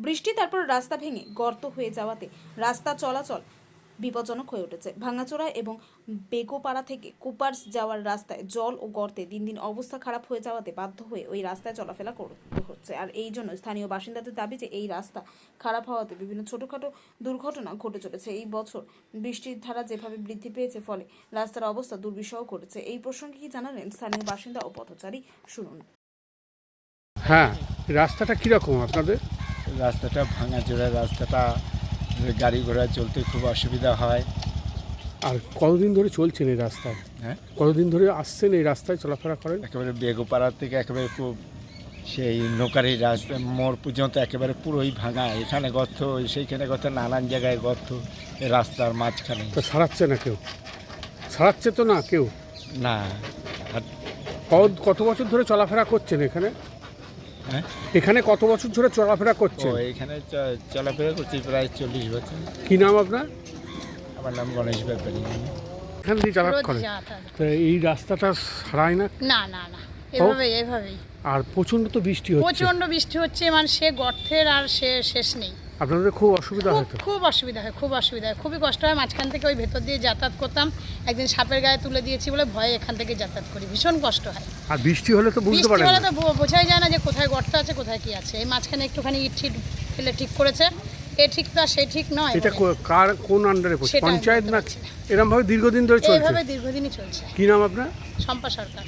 বৃষ্টি তারপর রাস্তা ভেঙে গর্ত হয়ে যাওয়াতে রাস্তা চলাচল বিপজ্জনক হয়ে উঠেছে। ভাঙাচোরা এবং বেগোপাড়া থেকে কুপার্স যাওয়ার রাস্তায় জল ও গর্তে দিন দিন অবস্থা খারাপ হয়ে যাওয়াতে বাধ্য হয়ে ওই রাস্তায় চলাফেরা করতে হচ্ছে। আর এই জন্য স্থানীয় বাসিন্দাদের দাবি যে এই রাস্তা খারাপ হওয়াতে বিভিন্ন ছোটোখাটো দুর্ঘটনা ঘটে চলেছে। এই বছর বৃষ্টির ধারা যেভাবে বৃদ্ধি পেয়েছে ফলে রাস্তার অবস্থা দুর্বিষহ করেছে। এই প্রসঙ্গে কি জানালেন স্থানীয় বাসিন্দা ও পথচারী, শুনুন। হ্যাঁ, রাস্তাটা কীরকম আপনাদের? রাস্তাটা ভাঙাচোরা, রাস্তাটা গাড়ি ঘোড়া চলতে খুব অসুবিধা হয়। আর কতদিন ধরে চলছেন এই রাস্তায়? হ্যাঁ, কতদিন ধরে আসছেন এই রাস্তায় চলাফেরা করেন? একেবারে বেগোপাড়া থেকে একেবারে খুব সেই নৌকারি রাস্তা মোড় পর্যন্ত একেবারে পুরোই ভাঙা। এখানে গর্ত, সেইখানে গর্ত, নানান জায়গায় গর্ত এই রাস্তার মাঝখানে। তো সারাচ্ছে না কেউ? সারাচ্ছে তো না কেউ? না। আর কত বছর ধরে চলাফেরা করছেন এখানে? হ্যাঁ, এখানে কত বছর ধরে চলাফেরা ও করছেন? এখানে চলাফেরা করছি প্রায় 40 বছর। কী নাম আপনার? আমার নাম গণেশ ব্যাপারী। এখান দিয়ে যাতায়াত করেন? তো এই রাস্তাটা সারায় না? না না না, এভাবেই আর প্রচণ্ড তো বৃষ্টি হচ্ছে। প্রচণ্ড বৃষ্টি হচ্ছে, মানে সে গর্তের আর সে শেষ নেই। আপনাদের খুব অসুবিধা খুব হতো? খুব অসুবিধা হয়, খুব অসুবিধা হয়, খুবই কষ্ট হয়। মাঝখান থেকে ওই ভেতর দিয়ে যাতায়াত করতাম, একদিন সাপের গায়ে তুলে দিয়েছি বলে ভয়ে এখান থেকে যাতায়াত করি, ভীষণ কষ্ট হয়। আর বৃষ্টি হলে তো বুঝতে বৃষ্টি পারেন হলে না। তো বোঝাই যায় না যে কোথায় গর্ত আছে কোথায় কি আছে। এই মাঝখানে একটুখানি ইট ঠিক ফেলে ঠিক করেছে, এ ঠিক তো সে ঠিক নয়। এটা কার কোন আন্ডারে পড়ছে? সেটা আমি পঞ্চায়েত বলতে না? পারছি না। এরকম ভাবে দীর্ঘদিন ধরে চলছে? এইভাবে দীর্ঘদিনই চলছে। কি নাম আপনার? শম্পা সরকার।